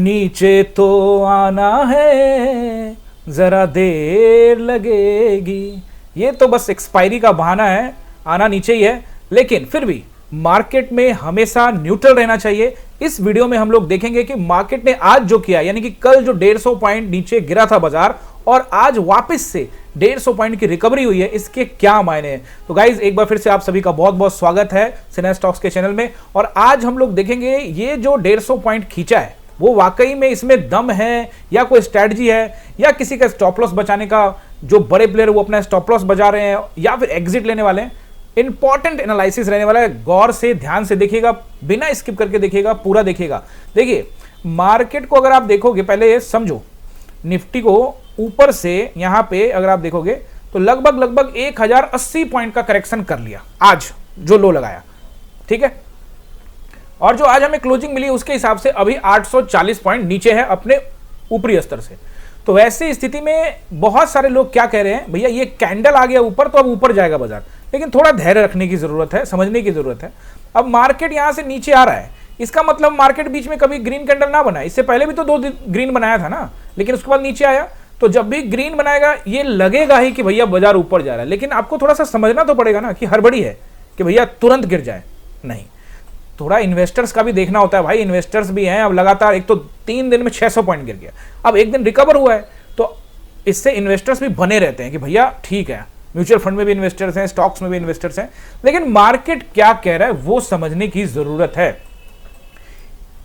नीचे तो आना है, जरा देर लगेगी। ये तो बस एक्सपायरी का बहाना है, आना नीचे ही है, लेकिन फिर भी मार्केट में हमेशा न्यूट्रल रहना चाहिए। इस वीडियो में हम लोग देखेंगे कि मार्केट ने आज जो किया, यानी कि कल जो 150 पॉइंट नीचे गिरा था बाजार और आज वापस से 150 पॉइंट की रिकवरी हुई है, इसके क्या मायने हैं। तो गाइज एक बार फिर से आप सभी का बहुत बहुत स्वागत है सिन्हा स्टॉक्स के चैनल में। और आज हम लोग देखेंगे ये जो 150 पॉइंट खींचा है वो वाकई में इसमें दम है या कोई स्ट्रैटेजी है, या किसी का स्टॉप लॉस बचाने का, जो बड़े प्लेयर वो अपना स्टॉप लॉस बचा रहे हैं या फिर एग्जिट लेने वाले हैं। इंपॉर्टेंट एनालिसिस रहने वाला है, गौर से ध्यान से देखिएगा, बिना स्किप करके देखिएगा, पूरा देखिएगा। देखिए मार्केट को अगर आप देखोगे, पहले ये समझो, निफ्टी को ऊपर से यहां पे अगर आप देखोगे तो लगभग 1080 पॉइंट का करेक्शन कर लिया आज जो लो लगाया, ठीक है। और जो आज हमें क्लोजिंग मिली उसके हिसाब से अभी 840 पॉइंट नीचे है अपने ऊपरी स्तर से। तो वैसे स्थिति में बहुत सारे लोग क्या कह रहे हैं, भैया ये कैंडल आ गया ऊपर तो अब ऊपर जाएगा बाजार, लेकिन थोड़ा धैर्य रखने की जरूरत है, समझने की जरूरत है। अब मार्केट यहां से नीचे आ रहा है, इसका मतलब मार्केट बीच में कभी ग्रीन कैंडल ना बनाए। इससे पहले भी तो 2 ग्रीन बनाया था ना, लेकिन उसके बाद नीचे आया। तो जब भी ग्रीन बनाएगा ये लगेगा ही कि भैया बाजार ऊपर जा रहा है, लेकिन आपको थोड़ा सा समझना तो पड़ेगा ना कि हड़बड़ी है कि भैया तुरंत गिर जाए, नहीं, थोड़ा इन्वेस्टर्स का भी देखना होता है भाई। इन्वेस्टर्स भी हैं, अब लगातार एक तो 3 दिन में 600 पॉइंट गिर गया, अब एक दिन रिकवर हुआ है, तो इससे इन्वेस्टर्स भी बने रहते हैं कि भैया ठीक है, म्यूचुअल फंड में भी इन्वेस्टर्स हैं, स्टॉक्स में भी इन्वेस्टर्स हैं, लेकिन मार्केट क्या कह रहा है वो समझने की जरूरत है।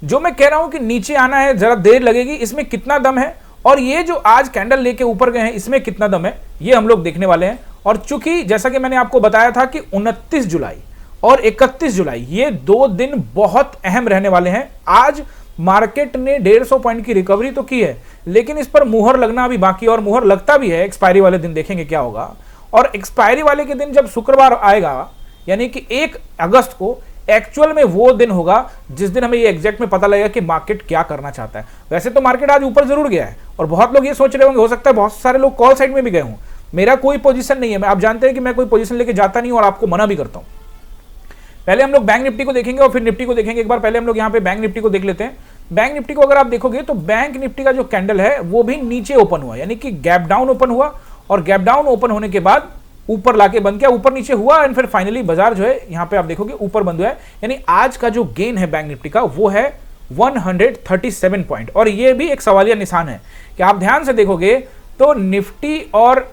जो मैं कह रहा हूं कि नीचे आना है, जरा देर लगेगी, इसमें कितना दम है, और ये जो आज कैंडल लेके ऊपर गए हैं इसमें कितना दम है, ये हम लोग देखने वाले हैं। और चूंकि जैसा कि मैंने आपको बताया था कि 29 जुलाई और 31 जुलाई ये 2 दिन बहुत अहम रहने वाले हैं। आज मार्केट ने 150 पॉइंट की रिकवरी तो की है, लेकिन इस पर मुहर लगना अभी बाकी, और मुहर लगता भी है एक्सपायरी वाले दिन, देखेंगे क्या होगा। और एक्सपायरी वाले के दिन जब शुक्रवार आएगा, यानी कि 1 अगस्त को, एक्चुअल में वो दिन होगा जिस दिन हमें ये एग्जैक्ट में पता लगेगा कि मार्केट क्या करना चाहता है। वैसे तो मार्केट आज ऊपर जरूर गया है, और बहुत लोग ये सोच रहे होंगे, हो सकता है बहुत सारे लोग कॉल साइड में भी गए हों। मेरा कोई पोजीशन नहीं है, मैं, आप जानते हैं कि मैं कोई पोजीशन लेके जाता नहीं और आपको मना भी करता हूं। पहले हम लोग बैंक निफ्टी को देखेंगे और फिर निफ्टी को देखेंगे। एक बार पहले हम लोग यहाँ पे बैंक निफ्टी को देख लेते हैं। बैंक निफ्टी को अगर आप देखोगे तो बैंक निफ्टी का जो कैंडल है वो भी नीचे ओपन हुआ, यानी कि गैप डाउन ओपन हुआ, और गैप डाउन ओपन होने के बाद ऊपर लाके बंद किया, ऊपर नीचे हुआ, एंड फिर फाइनली बाजार जो है यहाँ पे आप देखोगे ऊपर बंद हुआ है। यानी आज का जो गेन है बैंक निफ्टी का वो है 137 पॉइंट। और ये भी एक सवालिया निशान है कि आप ध्यान से देखोगे तो निफ्टी और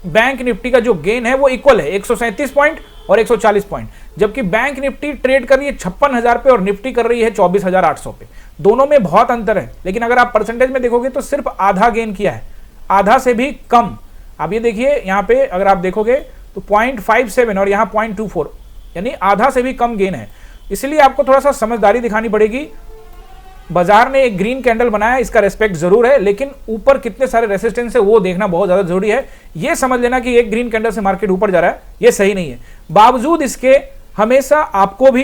बैंक निफ्टी का जो गेन है वो इक्वल है, 137 पॉइंट और 140 पॉइंट, जबकि बैंक निफ्टी ट्रेड कर रही है 56,000 पे और निफ्टी कर रही है 24,800 पे। दोनों में बहुत अंतर है, लेकिन अगर आप परसेंटेज में देखोगे तो सिर्फ आधा गेन किया है, आधा से भी कम। आप ये देखिए यहाँ पे अगर आप देखोगे तो 0.57 और यहाँ 0.24, यानी आधा से भी कम गेन है। इसलिए आपको थोड़ा सा समझदारी दिखानी पड़ेगी। बाजार ने एक ग्रीन कैंडल बनाया, इसका रेस्पेक्ट जरूर है, लेकिन ऊपर कितने सारे रेसिस्टेंस है वो देखना बहुत ज्यादा जरूरी है। ये समझ लेना कि एक ग्रीन कैंडल से मार्केट ऊपर जा रहा है ये सही नहीं है। बावजूद इसके हमेशा आपको भी,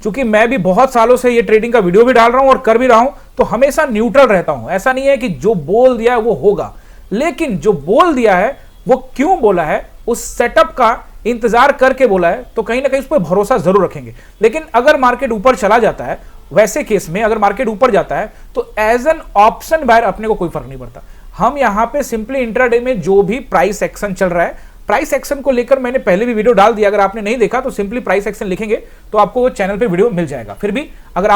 चूंकि मैं भी बहुत सालों से ये ट्रेडिंग का वीडियो भी डाल रहा हूं और कर भी रहा हूं, तो हमेशा न्यूट्रल रहता हूं। ऐसा नहीं है कि जो बोल दिया है वो होगा, लेकिन जो बोल दिया है वो क्यों बोला है, उस सेटअप का इंतजार करके बोला है, तो कहीं ना कहीं उस पर भरोसा जरूर रखेंगे। लेकिन अगर मार्केट ऊपर चला जाता है, वैसे केस में अगर मार्केट ऊपर जाता है तो एज एन ऑप्शन बायर अपने को कोई फर्क नहीं पड़ता। हम यहां पे सिंपली इंट्राडे में जो भी प्राइस एक्शन चल रहा है, प्राइस एक्शन को लेकर मैंने पहले भी वीडियो डाल दिया, अगर आपने नहीं देखा तो सिंपली प्राइस एक्शन लिखेंगे तो आपको वो चैनल पे वीडियो मिल जाएगा। फिर भी अगर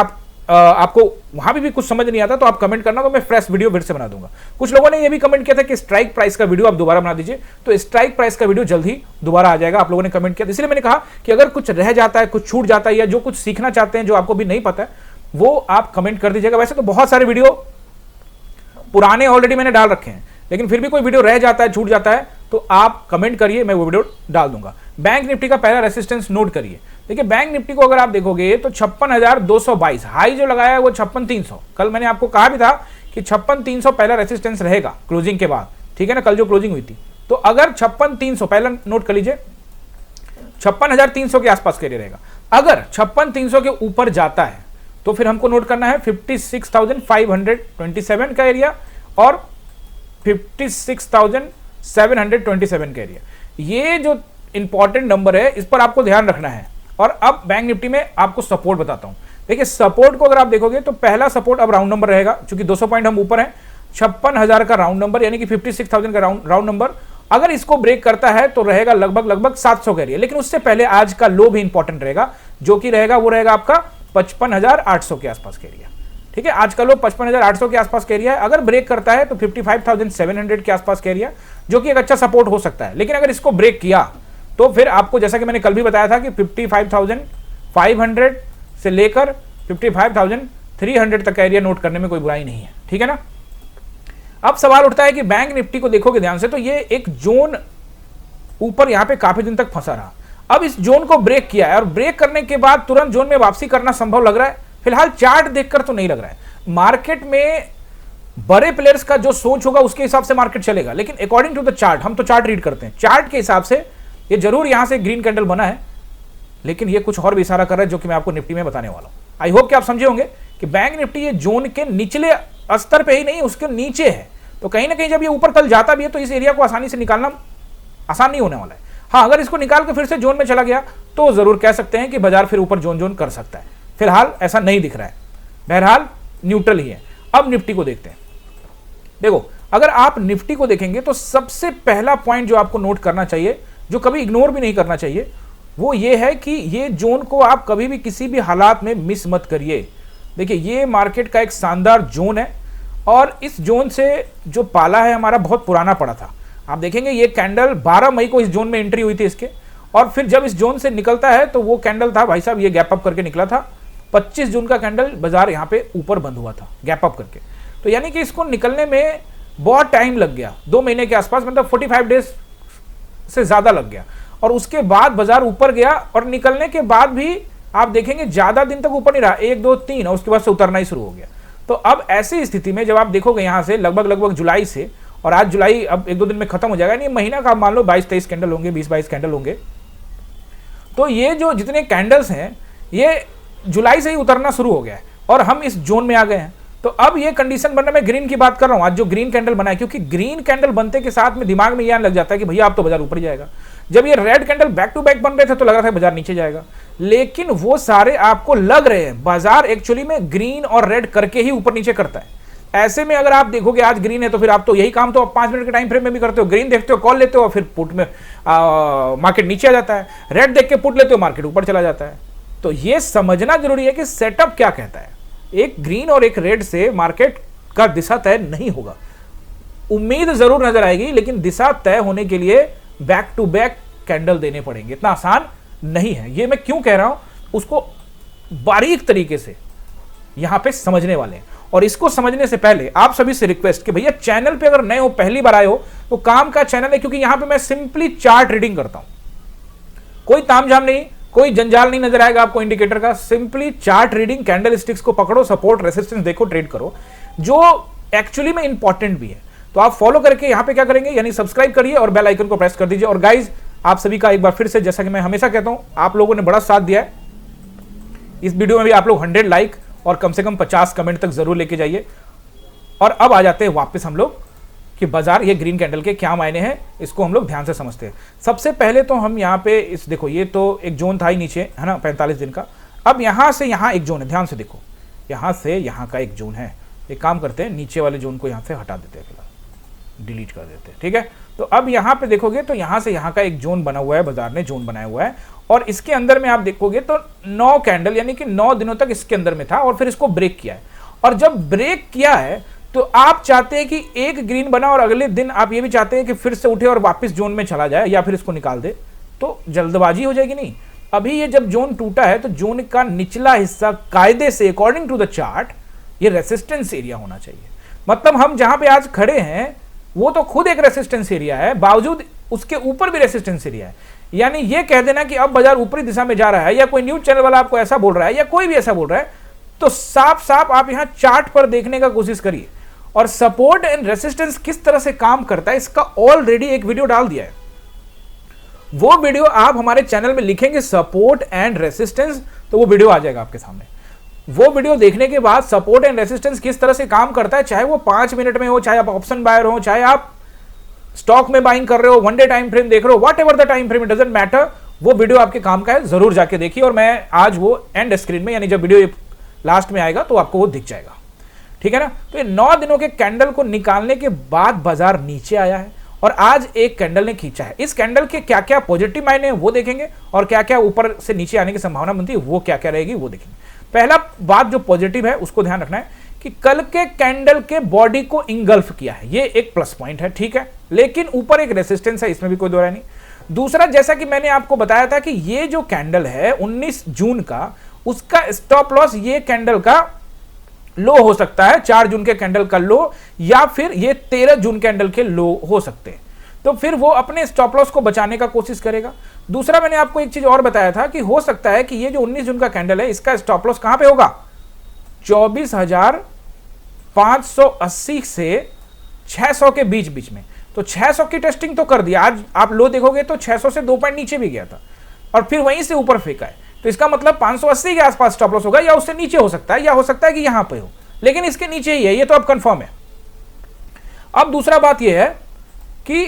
आपको वहां भी कुछ समझ नहीं आता तो आप कमेंट करना, तो मैं फ्रेश वीडियो फिर से बना दूंगा। कुछ लोगों ने ये भी कमेंट किया था कि स्ट्राइक प्राइस का वीडियो आप दोबारा बना दीजिए, तो स्ट्राइक प्राइस का वीडियो जल्द ही दोबारा आ जाएगा। आप लोगों ने कमेंट किया, इसलिए मैंने कहा कि अगर कुछ रह जाता है, कुछ छूट जाता है, या जो कुछ सीखना चाहते हैं जो आपको भी नहीं पता है, वो आप कमेंट कर दीजिएगा। वैसे तो बहुत सारे वीडियो पुराने ऑलरेडी मैंने डाल रखे हैं, लेकिन फिर भी कोई वीडियो रह जाता है, छूट जाता है, तो आप कमेंट करिए, मैं वो वीडियो डाल दूंगा। बैंक निफ्टी का पहला रेसिस्टेंस नोट करिए। देखिए बैंक निफ्टी को अगर आप देखोगे तो 56,222 हाई जो लगाया है वो 56,300। कल मैंने आपको कहा भी था कि 56,300 पहला रेसिस्टेंस रहेगा क्लोजिंग के बाद, ठीक है ना, कल जो क्लोजिंग हुई थी। तो अगर 56,300 पहला नोट कर लीजिए, 56,300 के आसपास के लिए रहेगा। अगर 56,300 के ऊपर जाता है तो फिर हमको नोट करना है 56,527 का एरिया और 56,727 का एरिया। ये जो इंपॉर्टेंट नंबर है इस पर आपको ध्यान रखना है। और अब बैंक निफ्टी में आपको सपोर्ट बताता हूं। देखिए सपोर्ट को अगर आप देखोगे तो पहला सपोर्ट अब राउंड नंबर रहेगा, क्योंकि 200 पॉइंट हम ऊपर हैं, 56,000 का राउंड नंबर यानी कि 56,000 का राउंड नंबर। अगर इसको ब्रेक करता है तो रहेगा लगभग 700 का एरिया। लेकिन उससे पहले आज का लो भी इंपॉर्टेंट रहेगा, जो कि रहेगा वो रहेगा आपका 55,800 के आसपास का एरिया। ठीक है, आज का लो 55,800 के आसपास का एरिया है। अगर ब्रेक करता है तो 55,700 के आसपास का एरिया, जो कि एक अच्छा सपोर्ट हो सकता है। लेकिन अगर इसको ब्रेक किया तो फिर आपको, जैसा कि मैंने कल भी बताया था, कि 55,500 से लेकर 55,300 तक का एरिया नोट करने में कोई बुराई नहीं है। ठीक है ना। अब सवाल उठता है कि बैंक निफ्टी को देखोगे ध्यान से तो ये एक जोन ऊपर यहां पे काफी दिन तक फंसा रहा। अब इस जोन को ब्रेक किया है और ब्रेक करने के बाद तुरंत जोन में वापसी करना संभव लग रहा है? फिलहाल चार्ट देखकर तो नहीं लग रहा है। मार्केट में बड़े प्लेयर्स का जो सोच होगा उसके हिसाब से मार्केट चलेगा, लेकिन अकॉर्डिंग टू द चार्ट, हम तो चार्ट रीड करते हैं, चार्ट के हिसाब से ये जरूर यहां से ग्रीन कैंडल बना है, लेकिन ये कुछ और भी इशारा कर रहा है, जो कि मैं आपको निफ्टी में बताने वाला हूं। आई होप कि आप समझे होंगे कि बैंक निफ्टी ये जोन के निचले स्तर पे ही नहीं, उसके नीचे है। तो कहीं ना कहीं जब ये ऊपर कल जाता भी है तो इस एरिया को आसानी से निकालना आसान नहीं होने वाला है। हाँ, अगर इसको निकाल के फिर से जोन में चला गया तो जरूर कह सकते हैं कि बाजार फिर ऊपर जोन कर सकता है। फिलहाल ऐसा नहीं दिख रहा है, बहरहाल न्यूट्रल ही है। अब निफ्टी को देखते हैं। देखो, अगर आप निफ्टी को देखेंगे तो सबसे पहला पॉइंट जो आपको नोट करना चाहिए, जो कभी इग्नोर भी नहीं करना चाहिए, वो ये है कि ये जोन को आप कभी भी किसी भी हालात में मिस मत करिए। देखिए, ये मार्केट का एक शानदार जोन है और इस जोन से जो पाला है हमारा बहुत पुराना पड़ा था। आप देखेंगे ये कैंडल 12 मई को इस जोन में एंट्री हुई थी इसके, और फिर जब इस जोन से निकलता है तो वो कैंडल था भाई साहब, ये गैप अप करके निकला था। 25 जून का कैंडल बाजार यहाँ पे ऊपर बंद हुआ था गैप अप करके। तो यानी कि इसको निकलने में बहुत टाइम लग गया, 2 महीने के आसपास, मतलब 45 डेज से ज्यादा लग गया। और उसके बाद बाजार ऊपर गया और निकलने के बाद भी आप देखेंगे ज्यादा दिन तक ऊपर नहीं रहा, 1 2 3, और उसके बाद से उतरना ही शुरू हो गया। तो अब ऐसी स्थिति में जब आप देखोगे यहां से लगभग जुलाई से, और आज जुलाई अब 1 2 दिन में खत्म हो जाएगा, नहीं महीना का आप मान लो 22-23 कैंडल होंगे, 20-22 कैंडल होंगे। तो ये जो जितने कैंडल्स हैं ये जुलाई से ही उतरना शुरू हो गया है और हम इस जोन में आ गए हैं। तो अब ये कंडीशन बनना, मैं ग्रीन की बात कर रहा हूं, आज जो ग्रीन कैंडल बना है, क्योंकि ग्रीन कैंडल बनते के साथ में दिमाग में यह लग जाता है कि भैया आप तो बाजार ऊपर जाएगा। जब ये red candle back to back बन रहे थे तो लग रहा था बाजार नीचे जाएगा, लेकिन वो सारे आपको लग रहे हैं, बाजार एक्चुअली में ग्रीन और रेड करके ही ऊपर नीचे करता है। ऐसे में अगर आप देखोगे आज ग्रीन है तो फिर आप तो यही काम तो 5 मिनट के टाइम फ्रेम में भी करते हो, ग्रीन देखते हो, कॉल लेते हो, फिर पुट में मार्केट नीचे आ जाता है, रेड देख के पुट लेते हो, मार्केट ऊपर चला जाता है। तो ये समझना जरूरी है कि सेटअप क्या कहता है। एक ग्रीन और एक रेड से मार्केट का दिशा तय नहीं होगा, उम्मीद जरूर नजर आएगी, लेकिन दिशा तय होने के लिए बैक टू बैक कैंडल देने पड़ेंगे, इतना आसान नहीं है। ये मैं क्यों कह रहा हूं, उसको बारीक तरीके से यहां पे समझने वाले हैं। और इसको समझने से पहले आप सभी से रिक्वेस्ट कि भैया चैनल पे अगर नए हो, पहली बार आए हो, तो काम का चैनल है, क्योंकि यहां पे मैं सिंपली चार्ट रीडिंग करता हूं, कोई तामझाम नहीं, कोई जंजाल नहीं नजर आएगा आपको इंडिकेटर का। Simply chart reading, candle sticks को पकड़ो, सपोर्ट रेसिस्टेंस देखो, ट्रेड करो, जो एक्चुअली में इंपॉर्टेंट भी है। तो आप फॉलो करके यहां पे क्या करेंगे, यानी सब्सक्राइब करिए और बेल आइकन को प्रेस कर दीजिए। और गाइज, आप सभी का एक बार फिर से, जैसा कि मैं हमेशा कहता हूं, आप लोगों ने बड़ा साथ दिया है। इस वीडियो में भी आप लोग 100 लाइक और कम से कम 50 कमेंट तक जरूर लेके जाइए। और अब आ जाते हैं वापस हम लोग कि बाजार, ये ग्रीन कैंडल के क्या मायने हैं, इसको हम लोग ध्यान से समझते हैं। सबसे पहले तो हम यहाँ पे इस, देखो ये तो एक जोन था ही नीचे, है ना, 45 दिन का। अब यहां से यहां एक जोन है, ध्यान से देखो, यहां से यहां का एक जोन है। एक काम करते हैं, नीचे वाले जोन को यहां से हटा देते हैं, फिलहाल डिलीट कर देते हैं, ठीक है। तो अब यहां पे देखोगे तो यहां से यहां का एक जोन बना हुआ है, बाजार ने जोन बनाया हुआ है, और इसके अंदर में आप देखोगे तो 9 कैंडल, यानी कि 9 दिनों तक इसके अंदर में था, और फिर इसको ब्रेक किया है। और जब ब्रेक किया है तो आप चाहते हैं कि एक ग्रीन बना और अगले दिन आप ये भी चाहते हैं कि फिर से उठे और वापस जोन में चला जाए, या फिर इसको निकाल दे, तो जल्दबाजी हो जाएगी। नहीं, अभी ये जब जोन टूटा है तो जोन का निचला हिस्सा कायदे से, अकॉर्डिंग टू द चार्ट, ये रेसिस्टेंस एरिया होना चाहिए। मतलब हम जहां पे आज खड़े हैं वो तो खुद एक रेसिस्टेंस एरिया है, बावजूद उसके ऊपर भी रेसिस्टेंस एरिया है। यानी ये कह देना कि अब बाजार ऊपरी दिशा में जा रहा है, या कोई न्यूज चैनल वाला आपको ऐसा बोल रहा है, या कोई भी ऐसा बोल रहा है, तो साफ साफ आप यहां चार्ट पर देखने का कोशिश करिए। और सपोर्ट एंड रेसिस्टेंस किस तरह से काम करता है, इसका ऑलरेडी एक वीडियो डाल दिया है। वो वीडियो आप हमारे चैनल में लिखेंगे सपोर्ट एंड रेसिस्टेंस, तो वो वीडियो आ जाएगा आपके सामने। वो वीडियो देखने के बाद सपोर्ट एंड रेसिस्टेंस किस तरह से काम करता है, चाहे वो 5 मिनट में हो, चाहे आप ऑप्शन बायर हो, चाहे आप स्टॉक में बाइंग कर रहे हो, 1 डे टाइम फ्रेम देख रहे हो, what ever the time frame, it doesn't matter, वो वीडियो आपके काम का है, जरूर जाके देखिए। और मैं आज वो एंड स्क्रीन में, यानी जब वीडियो लास्ट में आएगा तो आपको वो दिख जाएगा, ठीक है ना। तो ये 9 दिनों के कैंडल को निकालने के बाद बाजार नीचे आया है और आज एक कैंडल ने खींचा है। इस कैंडल के क्या क्या पॉजिटिव मायने हैं वो देखेंगे और क्या क्या ऊपर से नीचे आने की संभावना बनती है वो क्या क्या रहेगी वो देखेंगे। पहला बात जो पॉजिटिव है उसको ध्यान रखना है कि कल के कैंडल के बॉडी को इंगल्फ किया है, ये एक प्लस पॉइंट है, ठीक है, लेकिन ऊपर एक रेसिस्टेंस है, इसमें भी कोई दो राय नहीं। दूसरा, जैसा कि मैंने आपको बताया था कि ये जो कैंडल है 19 जून का, उसका स्टॉप लॉस ये कैंडल का लो हो सकता है, 4 जून के कैंडल का लो, या फिर ये 13 जून कैंडल के लो हो सकते हैं। तो फिर वो अपने स्टॉप लॉस को बचाने का कोशिश करेगा। दूसरा, मैंने आपको एक चीज और बताया था कि हो सकता है कि ये जो 19 जून का कैंडल है इसका स्टॉप लॉस कहां पे होगा, 24,580 से 600 के बीच बीच में। तो 600 की टेस्टिंग तो कर दिया, आज आप लो देखोगे तो 600 से 2 पॉइंट नीचे भी गया था और फिर वहीं से ऊपर फेंका है। तो इसका मतलब 580 के आसपास स्टॉप लॉस होगा, या उससे नीचे हो सकता है, या हो सकता है कि यहां पे हो, लेकिन इसके नीचे ही है, ये तो अब कंफर्म है। अब दूसरा बात यह है कि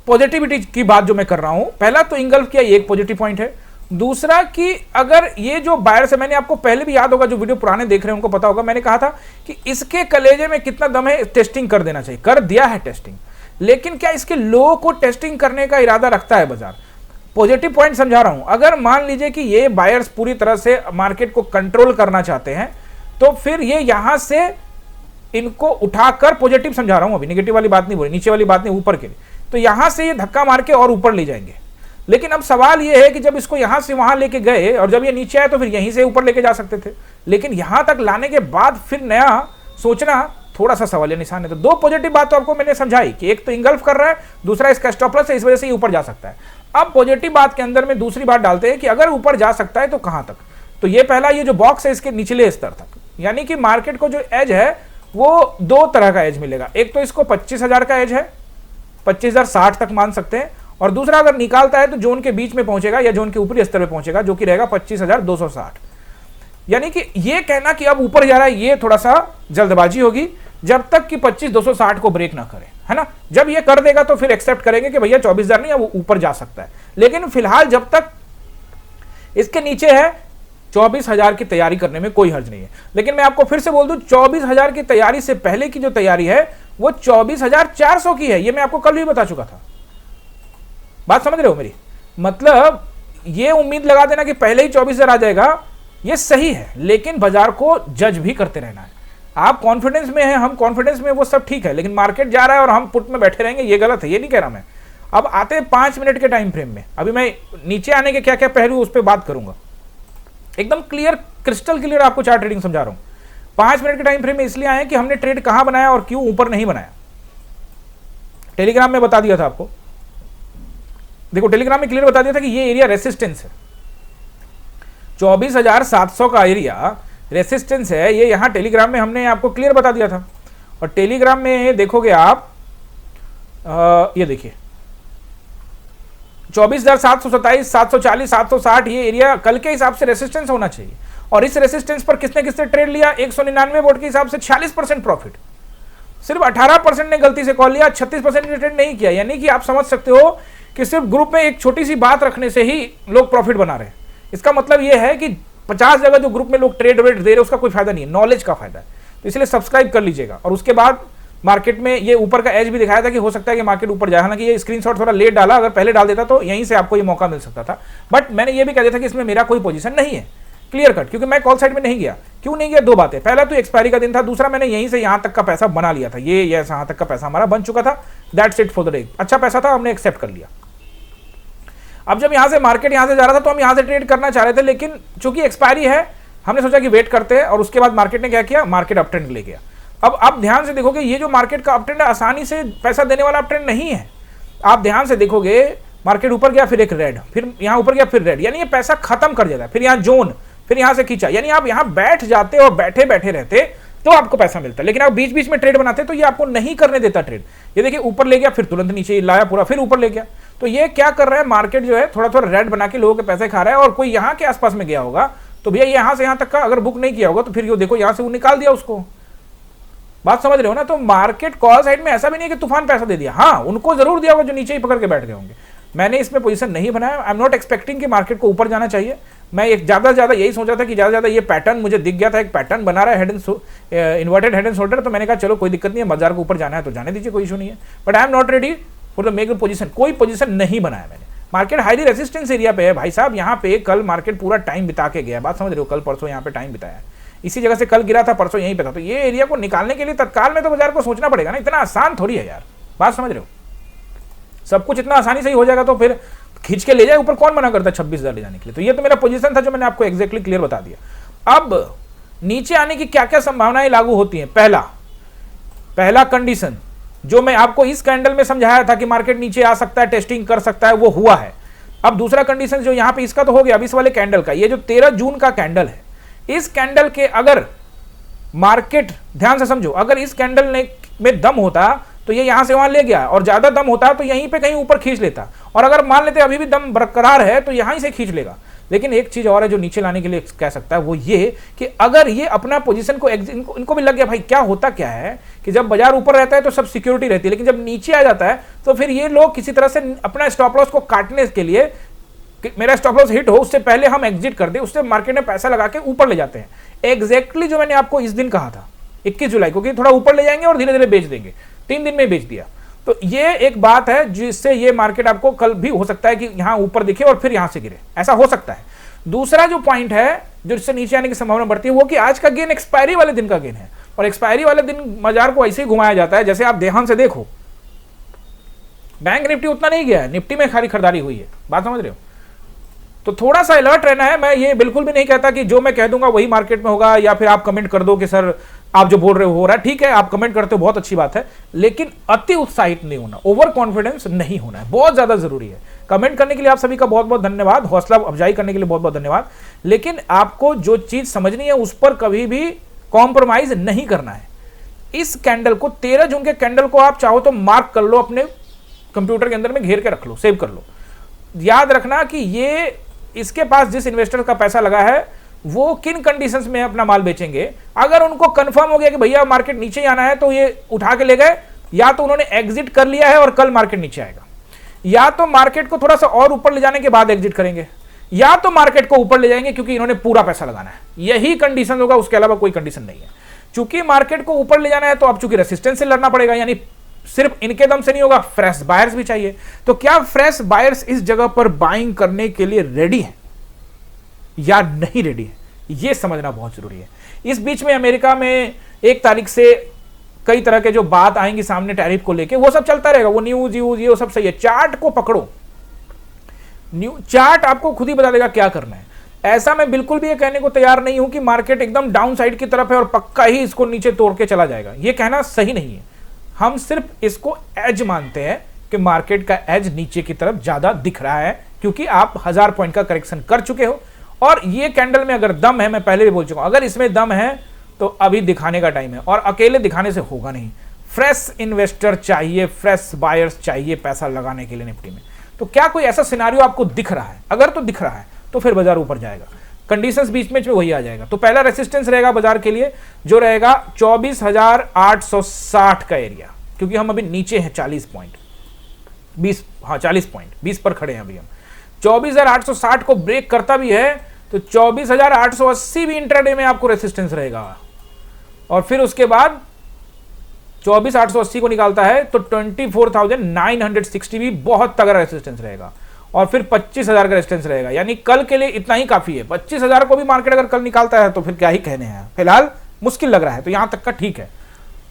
पॉजिटिविटी की बात जो मैं कर रहा हूं, पहला तो इंगल्फ किया, ये एक पॉजिटिव पॉइंट है। दूसरा कि अगर ये जो बायर्स है, मैंने आपको पहले भी याद होगा, जो वीडियो पुराने देख रहे हैं उनको पता होगा, मैंने कहा था कि इसके कलेजे में कितना दम है, टेस्टिंग कर देना चाहिए, कर दिया है टेस्टिंग, लेकिन क्या इसके लो को टेस्टिंग करने का इरादा रखता है बाजार। पॉजिटिव पॉइंट समझा रहा हूं, अगर मान लीजिए कि ये बायर्स पूरी तरह से मार्केट को कंट्रोल करना चाहते हैं तो फिर ये यहां से इनको उठाकर, पॉजिटिव समझा रहा हूं, अभी नेगेटिव वाली बात नहीं बोली, नीचे वाली बात नहीं, ऊपर के लिए, तो यहां से ये धक्का मार के और ऊपर ले जाएंगे। लेकिन अब सवाल ये है कि जब इसको यहां से वहां लेके गए और जब ये नीचे आए तो फिर यहीं से ऊपर लेके जा सकते थे, लेकिन यहां तक लाने के बाद फिर नया सोचना थोड़ा सा सवालिया निशान है। तो दो पॉजिटिव बात तो आपको मैंने समझाई कि एक तो इंगल्फ कर रहा है, दूसरा इसका स्टॉप लॉस है, इस वजह से ये ऊपर जा सकता है। अब पॉजिटिव बात के अंदर में दूसरी बात डालते हैं कि अगर ऊपर जा सकता है तो कहां तक। तो ये पहला, ये जो बॉक्स है इसके निचले स्तर तक, यानी कि मार्केट को जो एज है वो दो तरह का एज मिलेगा। एक तो इसको 25,000 का एज है, 25,060 तक मान सकते हैं, और दूसरा अगर निकालता है तो जोन के बीच में पहुंचेगा या जोन के ऊपरी स्तर पे पहुंचेगा, जो कि रहेगा 25,260। यानी कि ये कहना कि अब ऊपर जा रहा है, ये थोड़ा सा जल्दबाजी होगी, जब तक कि 25,260 को ब्रेक ना करे, है ना। जब ये कर देगा तो फिर एक्सेप्ट करेंगे कि भैया 24,000 नहीं, अब ऊपर जा सकता है। लेकिन फिलहाल जब तक इसके नीचे है 24,000 की तैयारी करने में कोई हर्ज नहीं है। लेकिन मैं आपको फिर से बोल दूं, 24,000 की तैयारी से पहले की जो तैयारी है वो 24,400 की है, ये मैं आपको कल भी बता चुका था। बात समझ रहे हो मेरी? मतलब ये उम्मीद लगा देना कि पहले ही 24,000 आ जाएगा, ये सही है, लेकिन बाजार को जज भी करते रहना है। आप कॉन्फिडेंस में हैं, हम कॉन्फिडेंस में, वो सब ठीक है, लेकिन मार्केट जा रहा है और हम पुट में बैठे रहेंगे, ये गलत है, ये नहीं कह रहा मैं। अब आते हैं 5 मिनट के टाइम फ्रेम में, अभी मैं नीचे आने के क्या क्या पहलू उस पर बात करूंगा, एकदम क्लियर, क्रिस्टल क्लियर आपको चार्ट ट्रेडिंग समझा रहा हूं। 5 मिनट के टाइम फ्रेम में इसलिए आए कि हमने ट्रेड कहां बनाया और क्यों ऊपर नहीं बनाया। टेलीग्राम में बता दिया था आपको, देखो टेलीग्राम में क्लियर बता दिया था कि ये एरिया रेसिस्टेंस है, 24,700 का एरिया रेसिस्टेंस है, ये यहां टेलीग्राम में हमने आपको क्लियर बता दिया था। और टेलीग्राम में देखोगे आप, ये देखिए 24,727, 740, 760, ये एरिया कल के हिसाब से रेसिस्टेंस होना चाहिए। और इस रेसिस्टेंस पर किसने किसने ट्रेड लिया, 199 वोट के हिसाब से 46% प्रॉफिट, सिर्फ 18% ने गलती से कॉल लिया, 36% ने ट्रेड नहीं किया। यानी कि आप समझ सकते हो कि सिर्फ ग्रुप में एक छोटी सी बात रखने से ही लोग प्रॉफिट बना रहे हैं। इसका मतलब यह है कि 50 जगह जो ग्रुप में लोग ट्रेड वेट दे रहे हैं उसका कोई फायदा नहीं है, नॉलेज का फायदा है। तो इसलिए सब्सक्राइब कर लीजिएगा। और उसके बाद मार्केट में ये ऊपर का एज भी दिखाया था कि हो सकता है कि मार्केट ऊपर जाए, हालांकि ये स्क्रीनशॉट थोड़ा लेट डाला, अगर पहले डाल देता तो यहीं से आपको ये मौका मिल सकता था। बट मैंने ये भी कह दिया था कि इसमें मेरा कोई पोजीशन नहीं है, क्लियर कट, क्योंकि मैं कॉल साइड में नहीं गया। क्यों नहीं गया, दो बातें, पहला तो एक्सपायरी का दिन था, दूसरा मैंने यहीं से यहां तक का पैसा बना लिया था, ये यहां तक का पैसा हमारा बन चुका था, that's it for the day. अच्छा पैसा था, हमने एक्सेप्ट कर लिया। अब जब यहां से मार्केट यहां से जा रहा था तो हम यहां से ट्रेड करना चाह रहे थे, लेकिन चूंकि एक्सपायरी है हमने सोचा कि वेट करते हैं, और उसके बाद मार्केट ने क्या किया, मार्केट अप ट्रेंड ले गया। अब आप ध्यान से देखोगे ये जो मार्केट का अप ट्रेंड है आसानी से पैसा देने वाला अप ट्रेंड नहीं है। आप ध्यान से देखोगे मार्केट ऊपर गया, फिर एक रेड, फिर यहां ऊपर गया, फिर रेड, यानी ये पैसा खत्म कर देता है, फिर यहां जोन, फिर यहां से खींचा, यानी आप यहां बैठ जाते और बैठे बैठे रहते तो आपको पैसा मिलता है। लेकिन आप बीच बीच में ट्रेड बनाते तो ये आपको नहीं करने देता ट्रेड। ये देखिए ऊपर ले गया, फिर तुरंत नीचे लाया पूरा, फिर ऊपर ले गया। तो ये क्या कर रहा है, मार्केट जो है थोड़ा थोड़ा रेड बना के लोगों के पैसे खा रहा है। और कोई यहां के आसपास में गया होगा तो भैया यहां से यहां तक का अगर बुक नहीं किया होगा तो फिर ये देखो यहां से वो निकाल दिया उसको। बात समझ रहे हो ना? तो मार्केट कॉल साइड में ऐसा भी नहीं कि तूफान पैसा दे दिया, हाँ उनको जरूर दिया होगा जो नीचे ही पकड़ के बैठ गए होंगे, मैंने इसमें पोजीशन नहीं बनाया। आई एम नॉट एक्सपेक्टिंग कि मार्केट को ऊपर जाना चाहिए। मैं एक ज़्यादा से ज़्यादा यही सोचा था कि ज़्यादा से ज़्यादा ये पैटर्न मुझे दिख गया था, एक पैटर्न बना रहा है head and inverted head and shoulder, तो मैंने कहा चलो कोई दिक्कत नहीं है, बाजार को ऊपर जाना है तो जाने दीजिए, कोई इशू नहीं है। But I am not ready for the make the position, कोई पोजीशन नहीं बनाया मैंने। मार्केट हाईली रेजिस्टेंस एरिया पे है भाई साहब, यहाँ पे कल मार्केट पूरा टाइम बिता के गया, बात समझ रहे हो, कल परसों यहाँ पे टाइम बिताया, इसी जगह से कल गिरा था, परसों यहीं पे था। तो ये एरिया को निकालने के लिए तत्काल में तो बाजार को सोचना पड़ेगा ना, इतना आसान थोड़ी है यार, बात समझ रहे हो। सब कुछ इतना आसानी से ही हो जाएगा तो फिर खींच के ले जाए ऊपर, कौन मना करता है 26,000 ले जाने के लिए। तो ये तो मेरा पोजीशन था जो मैंने आपको एग्जैक्टली क्लियर बता दिया। अब नीचे आने की क्या क्या संभावनाएं लागू होती हैं। पहला कंडीशन जो मैं आपको इस कैंडल में समझाया था कि मार्केट नीचे आ सकता है, टेस्टिंग कर सकता है, वो हुआ है। अब दूसरा कंडीशन जो यहां पे इसका तो हो गया, अब इस वाले कैंडल का, ये जो 13 जून का कैंडल है, इस कैंडल के अगर मार्केट, ध्यान से समझो, अगर इस कैंडल में दम होता तो ये यहां से वहां ले गया, और ज्यादा दम होता तो यहीं पे कहीं ऊपर खींच लेता, और अगर मान लेते अभी भी दम बरकरार है तो यहां से खींच लेगा। लेकिन एक चीज और है जो नीचे लाने के लिए कह सकता है, वो ये कि अगर ये अपना पोजीशन को इनको भी लग गया, भाई क्या होता क्या है कि जब बाजार ऊपर रहता है तो सब सिक्योरिटी रहती है, लेकिन जब नीचे आ जाता है तो फिर ये लोग किसी तरह से अपना स्टॉप लॉस को काटने के लिए, मेरा स्टॉप लॉस हिट हो उससे पहले हम एग्जिट कर दे, उससे मार्केट में पैसा लगा के ऊपर ले जाते हैं। एग्जैक्टली जो मैंने आपको इस दिन कहा था 21 जुलाई को कि थोड़ा ऊपर ले जाएंगे और धीरे धीरे बेच देंगे, 3 दिन में बेच दिया। तो ये एक बात है जिससे ये मार्केट आपको कल भी हो सकता है कि यहां ऊपर दिखे और फिर यहां से गिरे, ऐसा हो सकता है। दूसरा जो पॉइंट है जो इससे नीचे आने की संभावना बढ़ती है, वो कि आज का गेन एक्सपायरी वाले दिन का गेन है, और एक्सपायरी वाले दिन बाजार को ऐसे ही घुमाया जाता है जैसे आप ध्यान से देखो, बैंक निफ्टी उतना नहीं गया है, निफ्टी में खाली खरीदारी हुई है, बात समझ रहे हो। तो थोड़ा सा अलर्ट रहना है। मैं ये बिल्कुल भी नहीं कहता कि जो मैं कह दूंगा वही मार्केट में होगा, या फिर आप कमेंट कर दो कि सर आप जो बोल रहे हो रहा है, ठीक है, आप कमेंट करते हो बहुत अच्छी बात है, लेकिन अति उत्साहित नहीं होना, ओवर कॉन्फिडेंस नहीं होना है, बहुत ज्यादा जरूरी है। कमेंट करने के लिए आप सभी का बहुत बहुत धन्यवाद, हौसला अफजाई करने के लिए बहुत बहुत धन्यवाद, लेकिन आपको जो चीज समझनी है उस पर कभी भी कॉम्प्रोमाइज नहीं करना है। इस कैंडल को 13 जून के कैंडल को आप चाहो तो मार्क कर लो, अपने कंप्यूटर के अंदर में घेर के रख लो, सेव कर लो। याद रखना कि ये इसके पास जिस इन्वेस्टर का पैसा लगा है वो किन कंडीशंस में अपना माल बेचेंगे। अगर उनको कंफर्म हो गया कि भैया मार्केट नीचे आना है तो ये उठा के ले गए, या तो उन्होंने एग्जिट कर लिया है और कल मार्केट नीचे आएगा, या तो मार्केट को थोड़ा सा और ऊपर ले जाने के बाद एग्जिट करेंगे, या तो मार्केट को ऊपर ले जाएंगे क्योंकि इन्होंने पूरा पैसा लगाना है। यही कंडीशन होगा, उसके अलावा कोई कंडीशन नहीं है। चूंकि मार्केट को ऊपर ले जाना है तो अब चूंकि रेसिस्टेंस से लड़ना पड़ेगा, यानी सिर्फ इनके दम से नहीं होगा, फ्रेश बायर्स भी चाहिए। तो क्या फ्रेश बायर्स इस जगह पर बाइंग करने के लिए रेडी है या नहीं रेडी है, यह समझना बहुत जरूरी है। इस बीच में अमेरिका में 1 तारीख से कई तरह के जो बात आएंगी सामने टैरिफ को लेके, वो सब चलता रहेगा, वो न्यूज ये सब सही है। चार्ट को पकड़ो, चार्ट आपको खुद ही बता देगा क्या करना है। ऐसा मैं बिल्कुल भी ये कहने को तैयार नहीं हूं कि मार्केट एकदम डाउन साइड की तरफ है और पक्का ही इसको नीचे तोड़ के चला जाएगा, ये कहना सही नहीं है। हम सिर्फ इसको एज मानते हैं कि मार्केट का एज नीचे की तरफ ज्यादा दिख रहा है, क्योंकि आप 1000 पॉइंट का करेक्शन कर चुके हो, और ये कैंडल में अगर दम है, मैं पहले भी बोल चुका हूं, अगर इसमें दम है तो अभी दिखाने का टाइम है, और अकेले दिखाने से होगा नहीं। फ्रेश इन्वेस्टर चाहिए, फ्रेश बायर्स चाहिए पैसा लगाने के लिए निफ्टी में। तो क्या कोई ऐसा सिनारियो आपको दिख रहा है? अगर तो दिख रहा है तो फिर बाजार ऊपर जाएगा, कंडीशंस बीच में वही आ जाएगा। तो पहला रेसिस्टेंस रहेगा बाजार के लिए जो रहेगा 24,860 का एरिया, क्योंकि हम अभी नीचे हैं 40 पॉइंट 20 पर खड़े हैं अभी हम। 24,860 को ब्रेक करता भी है तो 24,880 भी इंट्राडे में आपको रेसिस्टेंस रहेगा, और फिर उसके बाद 24,880 को निकालता है तो 24,960 भी बहुत तगड़ा रेसिस्टेंस रहेगा, और फिर 25,000 का रेजिस्टेंस रहेगा। यानी कल के लिए इतना ही काफी है। 25,000 को भी मार्केट अगर कल निकालता है तो फिर क्या ही कहने हैं, फिलहाल मुश्किल लग रहा है, तो यहां तक का ठीक है।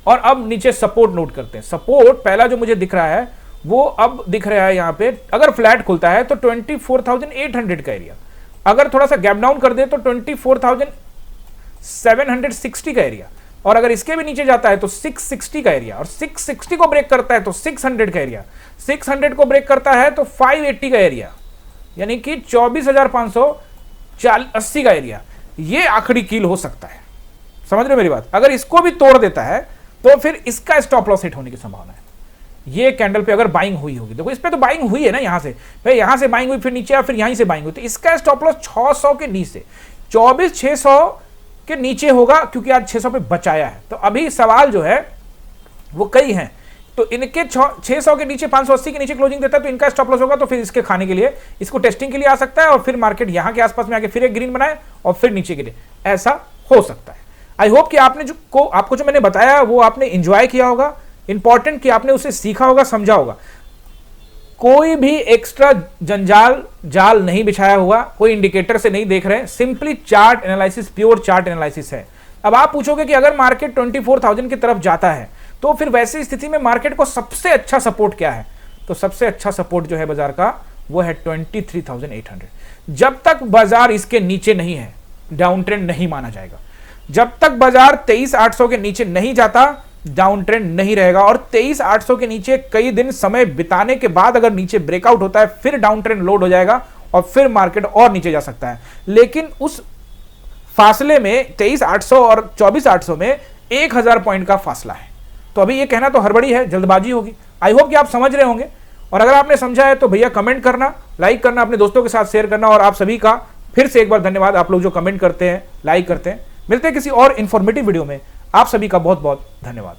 और अब नीचे सपोर्ट नोट करते हैं। सपोर्ट पहला जो मुझे दिख रहा है वो अब दिख रहा है यहां पे, अगर फ्लैट खुलता है तो 24,800 का एरिया, अगर थोड़ा सा गैप डाउन कर दे तो 24,760 का एरिया, और अगर इसके भी नीचे जाता है तो 660 का एरिया, और 660 को ब्रेक करता है तो 600 का एरिया, 600 को ब्रेक करता है तो 580 का एरिया, यानी कि 24,580 का एरिया। ये आखिरी कील हो सकता है, समझ रहे हो मेरी बात। अगर इसको भी तोड़ देता है तो फिर इसका स्टॉप लॉस हिट होने की संभावना है। ये कैंडल पे अगर बाइंग हुई होगी, देखो इस पे तो बाइंग हुई है ना, यहां से भाई, यहां से बाइंग हुई, फिर नीचे फिर यहीं से बाइंग हुई, तो इसका स्टॉप लॉस 600 के नीचे 24,600 के नीचे होगा, क्योंकि आज 600 पे बचाया है। तो अभी सवाल जो है वो कई हैं तो इनके 600 के नीचे 580 के नीचे क्लोजिंग देता है तो इनका स्टॉप लॉस होगा, तो फिर इसके खाने के लिए इसको टेस्टिंग के लिए आ सकता है और फिर मार्केट यहां के आसपास में आके फिर एक ग्रीन बनाए और फिर नीचे गिरे, ऐसा हो सकता है। आई होप कि आपको जो मैंने बताया वो आपने इंजॉय किया होगा, इंपॉर्टेंट कि आपने उसे सीखा होगा, समझा होगा। कोई भी एक्स्ट्रा जंजाल जाल नहीं बिछाया हुआ, कोई इंडिकेटर से नहीं देख रहे, simply chart analysis, pure chart analysis है। अब आप पूछोगे कि अगर मार्केट 24,000 की तरफ जाता है तो फिर वैसी स्थिति में मार्केट को सबसे अच्छा सपोर्ट क्या है? तो सबसे अच्छा सपोर्ट जो है बाजार का वो है 23,800। जब तक बाजार इसके नीचे नहीं है डाउन ट्रेंड नहीं माना जाएगा। जब तक बाजार 23,800 के नीचे नहीं जाता डाउन ट्रेंड नहीं रहेगा, और 23,800 के नीचे कई दिन समय बिताने के बाद अगर नीचे ब्रेकआउट होता है फिर डाउन ट्रेंड लोड हो जाएगा और फिर मार्केट और नीचे जा सकता है। लेकिन उस फासले में 23,800 और 24,800 में 1,000 पॉइंट का फासला है। तो अभी ये कहना तो हड़बड़ी है, जल्दबाजी होगी। आई होप कि आप समझ रहे होंगे, और अगर आपने समझा है तो भैया कमेंट करना, लाइक करना, अपने दोस्तों के साथ शेयर करना। और आप सभी का फिर से एक बार धन्यवाद, आप लोग जो कमेंट करते हैं, लाइक करते हैं। मिलते हैं किसी और इंफॉर्मेटिव वीडियो में, आप सभी का बहुत बहुत धन्यवाद।